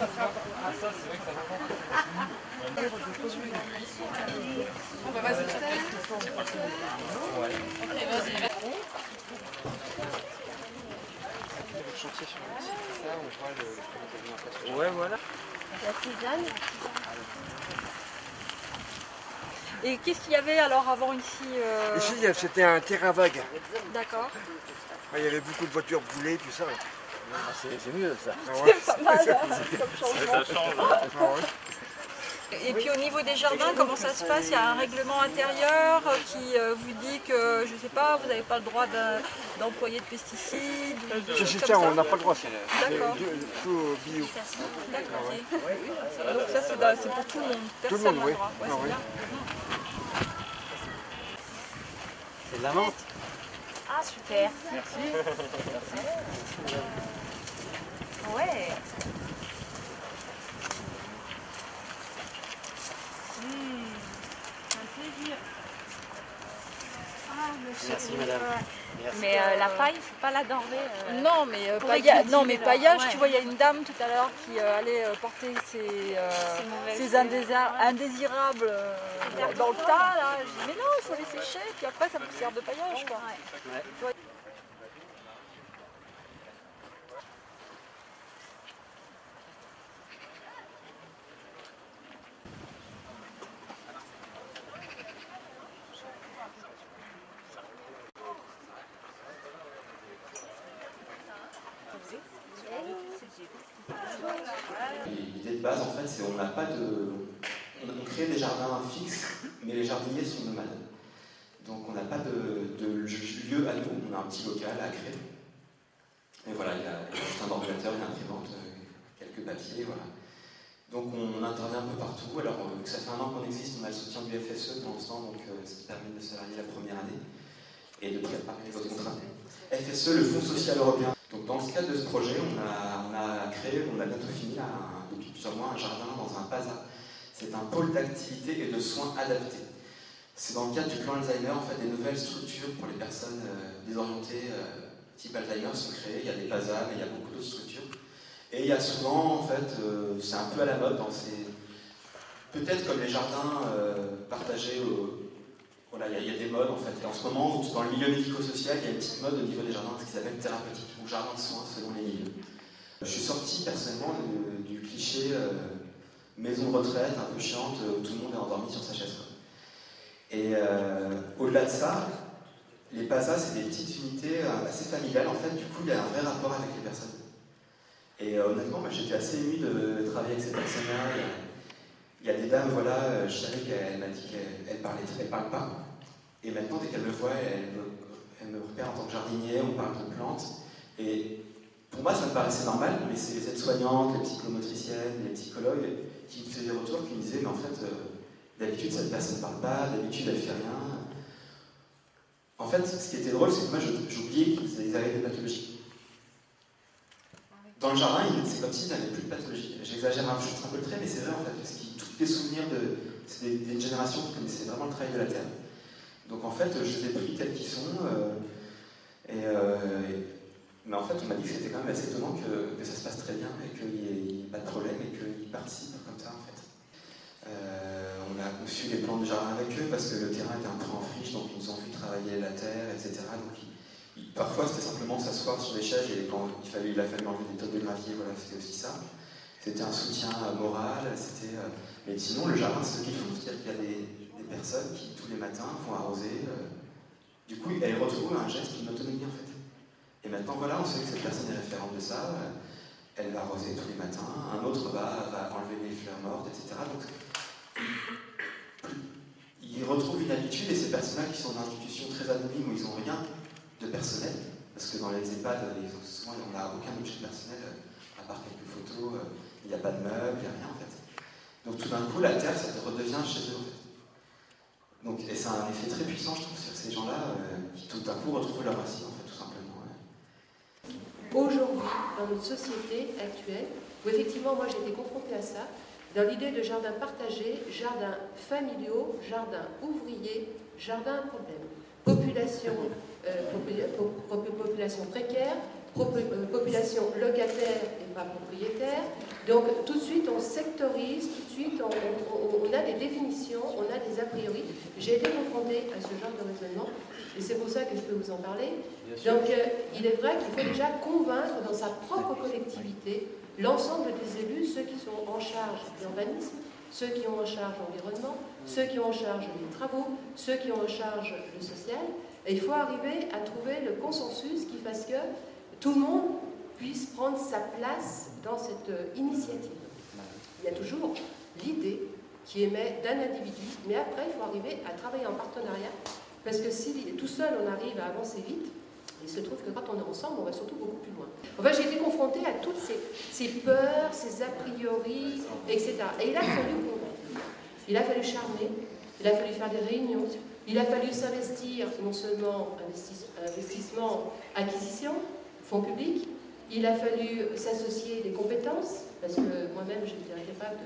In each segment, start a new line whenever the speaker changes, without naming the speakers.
ça, c'est vrai que ça va pas.
Bon bah vas-y.
Ouais.
Ok, vas-y.
Le chantier sur le site, c'est ça, on voit le l'alimentation.
Ouais, voilà.
La tisane. Et qu'est-ce qu'il y avait alors avant ici
Ici, c'était un terrain vague.
D'accord.
Il y avait beaucoup de voitures boulées, tout ça.
C'est mieux ça.
Ah ouais.
C'est pas mal, hein, comme changement.
Ça change.
Ah ouais.
Et puis au niveau des jardins, comment ça se passe? Il y a un règlement intérieur qui vous dit que, je sais pas, vous n'avez pas le droit d'employer de pesticides ou de choses
Si,
comme
tiens,
ça.
on n'a pas le droit, c'est
D'accord.
tout bio.
D'accord. Donc ça c'est pour tout le monde.
Tout le
Personne
monde,
n'a
oui.
le droit. Ouais,
Ah
c'est
oui.
bien.
C'est de la menthe.
Ah, super.
Merci.
Ouais.
Un plaisir.
Merci madame. Merci.
Mais la paille, faut pas la denrée.
Non, mais
Pour
paillage,
cultiver,
paillage,
ouais.
tu vois, il y a une dame tout à l'heure qui allait porter ses indésirables dans le tas. Là. Je dis, mais non, il faut les sécher, puis après ça vous sert de paillage. Quoi.
Ouais.
L'idée de base, en fait, c'est qu'on n'a pas de... On crée des jardins fixes, mais les jardiniers sont nomades. Donc on n'a pas de lieu à nous, on a un petit local à créer. Et voilà, il y a juste un ordinateur, une imprimante, quelques papiers, voilà. Donc on intervient un peu partout. Alors ça fait 1 an qu'on existe, on a le soutien du FSE pour l'instant, donc ce qui permet de salarier la première année et de préparer les autres contrats. FSE, le Fonds social européen. Donc dans le cadre de ce projet, on a bientôt fini depuis plusieurs mois un jardin dans un PASA. C'est un pôle d'activité et de soins adaptés. C'est dans le cadre du plan Alzheimer, en fait, des nouvelles structures pour les personnes désorientées type Alzheimer sont créées. Il y a des PASA, mais il y a beaucoup d'autres structures. Et il y a souvent, en fait, c'est un peu à la mode dans ces... Peut-être comme les jardins partagés, voilà, il y a des modes, en fait. Et en ce moment, dans le milieu médico-social, il y a une petite mode au niveau des jardins, ce qui s'appelle thérapeutique, ou jardin de soins, selon les milieux. Je suis sorti, personnellement, du cliché maison de retraite, un peu chiante, où tout le monde est endormi sur sa chaise. Et au-delà de ça, les PASA, c'est des petites unités assez familiales. En fait, du coup, il y a un vrai rapport avec les personnes. Et honnêtement, moi, j'étais assez ému de travailler avec ces personnes-là. Il y a des dames, voilà, je savais qu'elle m'a dit qu'elle parle pas. Et maintenant, dès qu'elle me voit, elle me repère en tant que jardinier, on parle de plantes. Et pour moi, ça me paraissait normal, mais c'est les aides-soignantes, les psychomotriciennes, les psychologues qui me faisaient des retours, qui me disaient, mais en fait, d'habitude, cette personne ne parle pas, d'habitude, elle ne fait rien. En fait, ce qui était drôle, c'est que moi, j'oubliais qu'ils avaient des pathologies. Dans le jardin, c'est comme s'ils n'avaient plus de pathologie. J'exagère un peu le trait, mais c'est vrai, en fait, parce que tous les souvenirs c'est des générations qui connaissaient vraiment le travail de la terre. Donc, en fait, je les ai pris tels qu'ils sont, mais en fait, on m'a dit que c'était quand même assez étonnant que ça se passe très bien et qu'il n'y ait pas de problème et qu'ils participent comme ça, en fait. On a conçu les plans de jardin avec eux parce que le terrain était un peu en friche, donc ils nous ont vu travailler la terre, etc. Donc parfois c'était simplement s'asseoir sur des chaises et quand il a fallu enlever des tonnes de gravier, voilà, c'était aussi ça. C'était un soutien moral, mais sinon le jardin c'est ce qu'ils font, c'est-à-dire qu'il y a des personnes qui tous les matins vont arroser. Du coup, elles retrouvent un geste, une autonomie en fait. Et maintenant voilà, on sait que cette personne est référente de ça. Elle va arroser tous les matins, un autre va enlever les fleurs mortes, etc. Donc, ils retrouvent une habitude et ces personnes-là qui sont dans une institution très anonyme où ils n'ont rien de personnel, parce que dans les EHPAD, souvent on n'a aucun objet personnel à part quelques photos, il n'y a pas de meubles, il n'y a rien en fait. Donc tout d'un coup, la terre, ça redevient chez eux en fait. Donc, et c'est un effet très puissant, je trouve, sur ces gens-là qui tout d'un coup retrouvent leur racine en fait, tout simplement.
Aujourd'hui, dans notre société actuelle, où effectivement moi j'ai été confrontée à ça, dans l'idée de jardin partagé, jardin familiaux, jardin ouvrier, jardin à problème. Population précaire, population locataire et pas propriétaire. Donc tout de suite on sectorise, tout de suite on a des définitions, on a des a priori. J'ai été confrontée à ce genre de raisonnement et c'est pour ça que je peux vous en parler. Donc il est vrai qu'il faut déjà convaincre dans sa propre collectivité l'ensemble des élus, ceux qui sont en charge de l'urbanisme, ceux qui ont en charge l'environnement, ceux qui ont en charge les travaux, ceux qui ont en charge le social. Et il faut arriver à trouver le consensus qui fasse que tout le monde puisse prendre sa place dans cette initiative. Il y a toujours l'idée qui émet d'un individu, mais après il faut arriver à travailler en partenariat, parce que si tout seul on arrive à avancer vite, il se trouve que quand on est ensemble, on va surtout beaucoup plus loin. Enfin, j'ai été confrontée à toutes ces peurs, ces a priori, etc. Et il a fallu convaincre, il a fallu charmer, il a fallu faire des réunions, il a fallu s'investir, non seulement investissement, acquisition, fonds publics, il a fallu s'associer des compétences, parce que moi-même j'étais incapable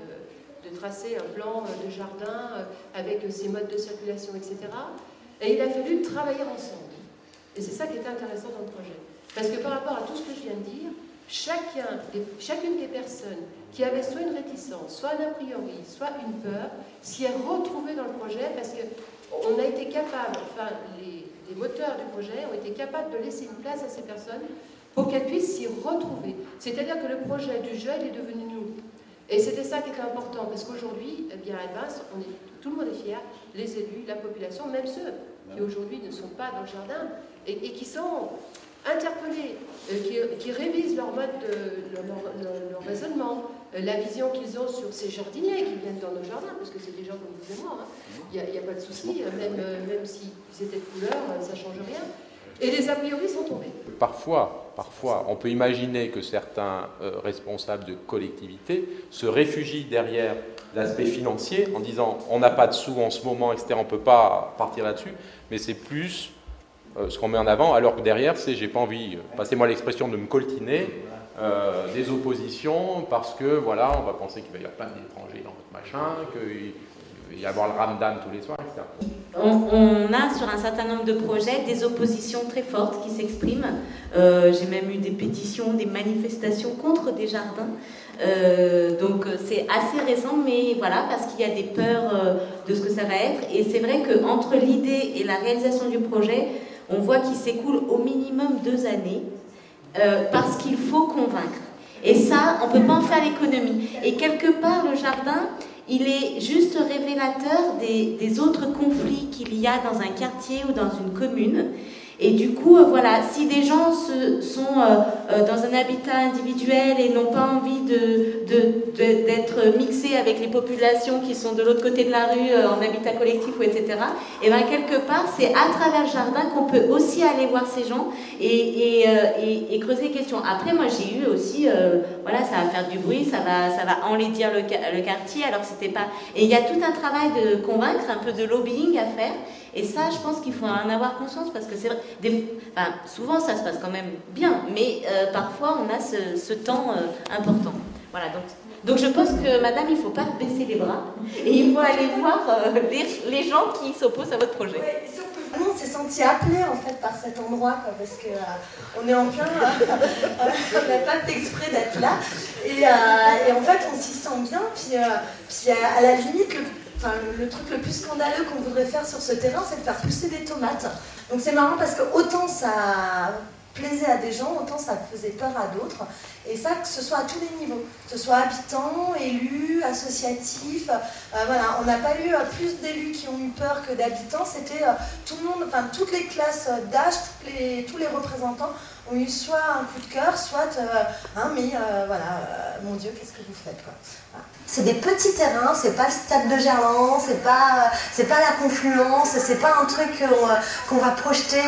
de tracer un plan de jardin avec ses modes de circulation, etc. Et il a fallu travailler ensemble. Et c'est ça qui est intéressant dans le projet. Parce que par rapport à tout ce que je viens de dire, chacune des personnes qui avait soit une réticence, soit un a priori, soit une peur, s'y est retrouvée dans le projet parce qu'on a été capable, enfin les moteurs du projet ont été capables de laisser une place à ces personnes pour qu'elles puissent s'y retrouver. C'est-à-dire que le projet du jeu, il est devenu nous. Et c'était ça qui était important, parce qu'aujourd'hui, eh bien, à Elvas, tout le monde est fier, les élus, la population, même ceux qui aujourd'hui ne sont pas dans le jardin, et qui sont interpellés, qui révisent leur mode, leur raisonnement, la vision qu'ils ont sur ces jardiniers qui viennent dans nos jardins, parce que c'est des gens comme vous et moi, hein. Il n'y a pas de souci, même s'ils étaient de couleur, ça ne change rien. Et les a priori sont tombés.
Parfois, on peut imaginer que certains responsables de collectivités se réfugient derrière l'aspect financier en disant on n'a pas de sous en ce moment, etc., on ne peut pas partir là-dessus, mais c'est plus ce qu'on met en avant, alors que derrière, c'est j'ai pas envie, passez-moi l'expression, de me coltiner des oppositions parce que voilà, on va penser qu'il va y avoir plein d'étrangers dans votre machin, qu'il va y avoir le ramadan tous les soirs, etc.
On a sur un certain nombre de projets des oppositions très fortes qui s'expriment. J'ai même eu des pétitions, des manifestations contre des jardins. Donc c'est assez récent, mais voilà, parce qu'il y a des peurs de ce que ça va être. Et c'est vrai qu'entre l'idée et la réalisation du projet, on voit qu'il s'écoule au minimum 2 années, parce qu'il faut convaincre. Et ça, on ne peut pas en faire l'économie. Et quelque part, le jardin, il est juste révélateur des autres conflits qu'il y a dans un quartier ou dans une commune. Et du coup, voilà, si des gens sont dans un habitat individuel et n'ont pas envie d'être mixés avec les populations qui sont de l'autre côté de la rue, en habitat collectif, ou etc., et bien quelque part, c'est à travers le jardin qu'on peut aussi aller voir ces gens et creuser les questions. Après, moi, j'ai eu aussi, voilà, ça va faire du bruit, ça va enlaidir le quartier, alors que c'était pas... Et il y a tout un travail de convaincre, un peu de lobbying à faire. Et ça, je pense qu'il faut en avoir conscience parce que c'est vrai, souvent ça se passe quand même bien, mais parfois on a ce temps important. Voilà, donc je pense que madame, il ne faut pas baisser les bras et il faut aller voir les gens qui s'opposent à votre projet.
Ouais, surtout, on s'est senti appelé en fait par cet endroit quoi, parce que on est en plein, on n'a pas fait exprès d'être là et en fait on s'y sent bien, puis à la limite le truc le plus scandaleux qu'on voudrait faire sur ce terrain, c'est de faire pousser des tomates. Donc c'est marrant parce que autant ça plaisait à des gens, autant ça faisait peur à d'autres. Et ça, que ce soit à tous les niveaux, que ce soit habitants, élus, associatifs. Voilà, on n'a pas eu plus d'élus qui ont eu peur que d'habitants. C'était tout le monde, enfin toutes les classes d'âge, tous les représentants ont eu soit un coup de cœur, soit voilà, mon Dieu, qu'est-ce que vous faites quoi. Voilà. C'est des petits terrains, c'est pas le stade de Gerland, c'est pas la confluence, c'est pas un truc qu'on va projeter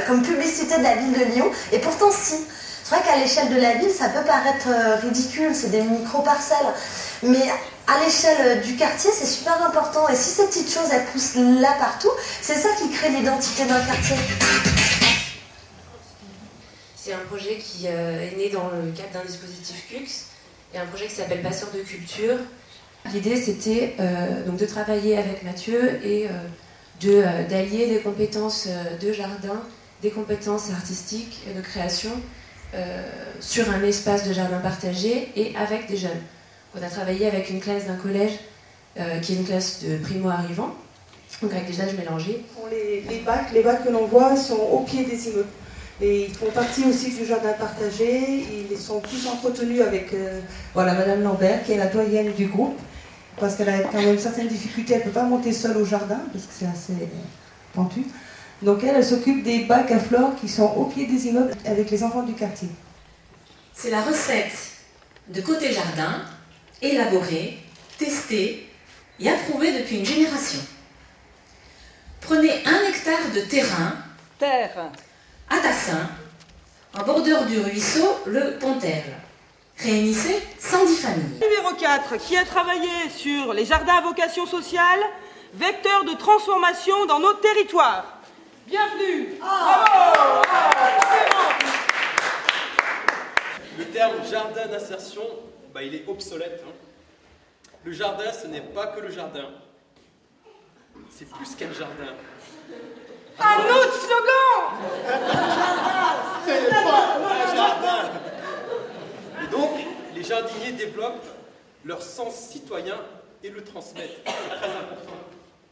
comme publicité de la ville de Lyon. Et pourtant si. C'est vrai qu'à l'échelle de la ville, ça peut paraître ridicule, c'est des micro-parcelles. Mais à l'échelle du quartier, c'est super important. Et si ces petites choses, elles poussent là partout, c'est ça qui crée l'identité d'un quartier.
C'est un projet qui est né dans le cadre d'un dispositif CUX, et un projet qui s'appelle Passeurs de culture. L'idée, c'était donc de travailler avec Mathieu et d'allier des compétences de jardin des compétences artistiques et de création sur un espace de jardin partagé et avec des jeunes. On a travaillé avec une classe d'un collège qui est une classe de primo-arrivants, donc avec des âges mélangés.
Les bacs que l'on voit sont au pied des immeubles. Et ils font partie aussi du jardin partagé. Ils sont tous entretenus avec voilà, Madame Lambert, qui est la doyenne du groupe, parce qu'elle a quand même certaines difficultés. Elle ne peut pas monter seule au jardin, parce que c'est assez pentu. Donc elle s'occupe des bacs à fleurs qui sont au pied des immeubles avec les enfants du quartier.
C'est la recette de Côté Jardin, élaborée, testée et approuvée depuis une génération. Prenez 1 hectare de terrain à Tassin, en bordure du ruisseau, le Pontel. Réunissez 110 familles.
Numéro 4, qui a travaillé sur les jardins à vocation sociale, vecteurs de transformation dans nos territoires. Bienvenue. Bravo.
Le terme jardin d'insertion, il est obsolète. Le jardin, ce n'est pas que le jardin. C'est plus qu'un jardin.
Un autre slogan.
C'est pas un jardin. Et donc, les jardiniers développent leur sens citoyen et le transmettent. C'est très important.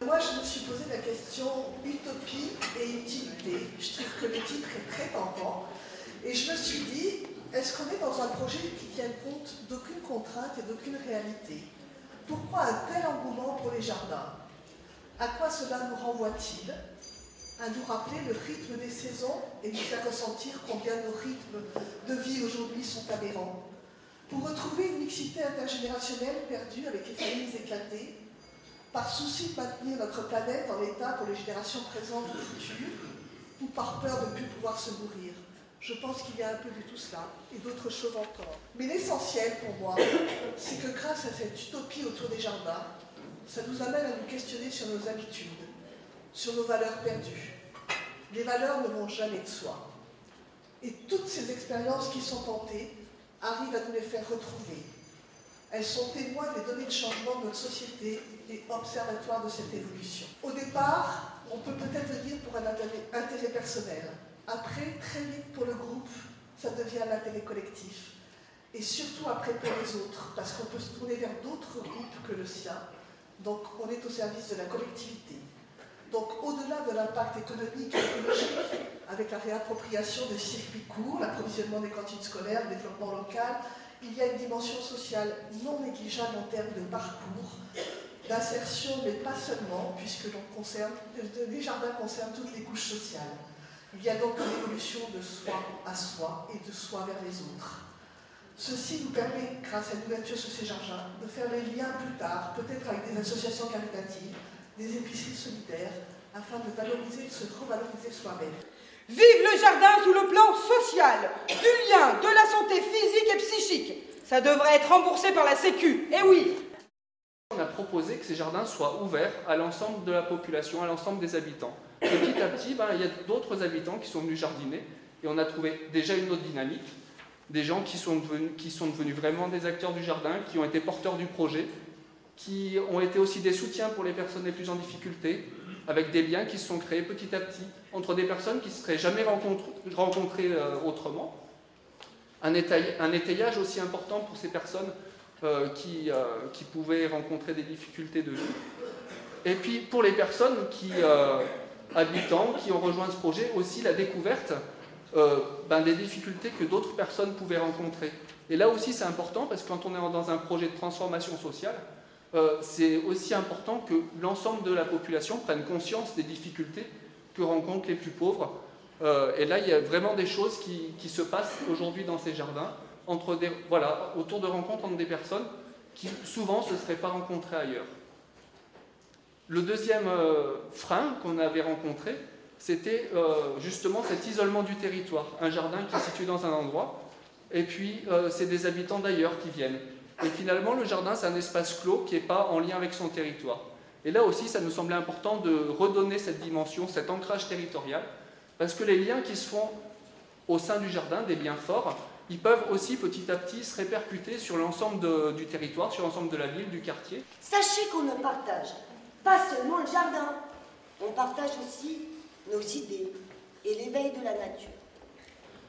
Moi, je me suis posé la question utopie et utilité. Je trouve que le titre est très tentant. Et je me suis dit, est-ce qu'on est dans un projet qui tient compte d'aucune contrainte et d'aucune réalité? Pourquoi un tel engouement pour les jardins? À quoi cela nous renvoie-t-il? À nous rappeler le rythme des saisons et nous faire ressentir combien nos rythmes de vie aujourd'hui sont aberrants. Pour retrouver une mixité intergénérationnelle perdue avec les familles éclatées, par souci de maintenir notre planète en état pour les générations présentes ou futures, ou par peur de ne plus pouvoir se nourrir. Je pense qu'il y a un peu de tout cela, et d'autres choses encore. Mais l'essentiel pour moi, c'est que grâce à cette utopie autour des jardins, ça nous amène à nous questionner sur nos habitudes, sur nos valeurs perdues. Les valeurs ne vont jamais de soi. Et toutes ces expériences qui sont tentées arrivent à nous les faire retrouver. Elles sont témoins des données de changement de notre société et observatoires de cette évolution. Au départ, on peut peut-être venir pour un intérêt personnel. Après, très vite pour le groupe, ça devient l'intérêt collectif. Et surtout après pour les autres, parce qu'on peut se tourner vers d'autres groupes que le sien. Donc on est au service de la collectivité. Donc au-delà de l'impact économique et écologique, avec la réappropriation des circuits courts, l'approvisionnement des cantines scolaires, le développement local, il y a une dimension sociale non négligeable en termes de parcours, d'insertion, mais pas seulement, puisque les jardins concernent toutes les couches sociales. Il y a donc une évolution de soi à soi et de soi vers les autres. Ceci nous permet, grâce à l'ouverture sur ces jardins, de faire les liens plus tard, peut-être avec des associations caritatives, des épiceries solidaires, afin de valoriser, de se revaloriser soi-même.
Vive le jardin sous le plan social, du lien, de la santé physique et psychique. Ça devrait être remboursé par la Sécu, eh oui.
On a proposé que ces jardins soient ouverts à l'ensemble de la population, à l'ensemble des habitants. Petit à petit, il y a d'autres habitants qui sont venus jardiner et on a trouvé déjà une autre dynamique. Des gens qui sont devenus vraiment des acteurs du jardin, qui ont été porteurs du projet, qui ont été aussi des soutiens pour les personnes les plus en difficulté, avec des liens qui se sont créés petit à petit entre des personnes qui ne se seraient jamais rencontrées autrement. Un étayage aussi important pour ces personnes qui pouvaient rencontrer des difficultés de vie. Et puis pour les personnes habitants qui ont rejoint ce projet, aussi la découverte des difficultés que d'autres personnes pouvaient rencontrer. Et là aussi c'est important parce que quand on est dans un projet de transformation sociale, c'est aussi important que l'ensemble de la population prenne conscience des difficultés que rencontrent les plus pauvres. Et là il y a vraiment des choses qui se passent aujourd'hui dans ces jardins, autour de rencontres entre des personnes qui souvent ne se seraient pas rencontrées ailleurs. Le deuxième frein qu'on avait rencontré, c'était justement cet isolement du territoire. Un jardin qui est situé dans un endroit, et puis c'est des habitants d'ailleurs qui viennent. Et finalement, le jardin, c'est un espace clos qui n'est pas en lien avec son territoire. Et là aussi, ça nous semblait important de redonner cette dimension, cet ancrage territorial, parce que les liens qui se font au sein du jardin, des liens forts, ils peuvent aussi petit à petit se répercuter sur l'ensemble du territoire, sur l'ensemble de la ville, du quartier.
Sachez qu'on ne partage pas seulement le jardin, on partage aussi nos idées, et l'éveil de la nature.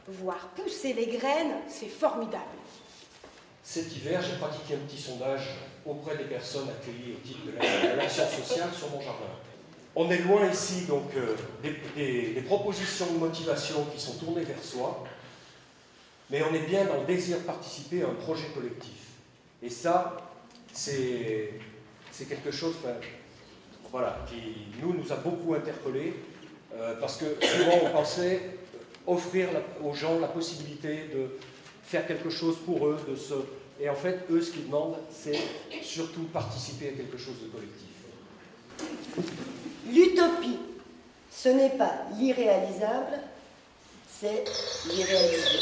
Voir pousser les graines, c'est formidable.
Cet hiver, j'ai pratiqué un petit sondage auprès des personnes accueillies au titre de l'action sociale sur mon jardin. On est loin ici donc des propositions de motivation qui sont tournées vers soi, mais on est bien dans le désir de participer à un projet collectif. Et ça, c'est quelque chose voilà, qui nous a beaucoup interpellés, parce que souvent on pensait offrir aux gens la possibilité de faire quelque chose pour eux, et en fait, eux, ce qu'ils demandent, c'est surtout participer à quelque chose de collectif.
L'utopie, ce n'est pas l'irréalisable, c'est l'irréalisé.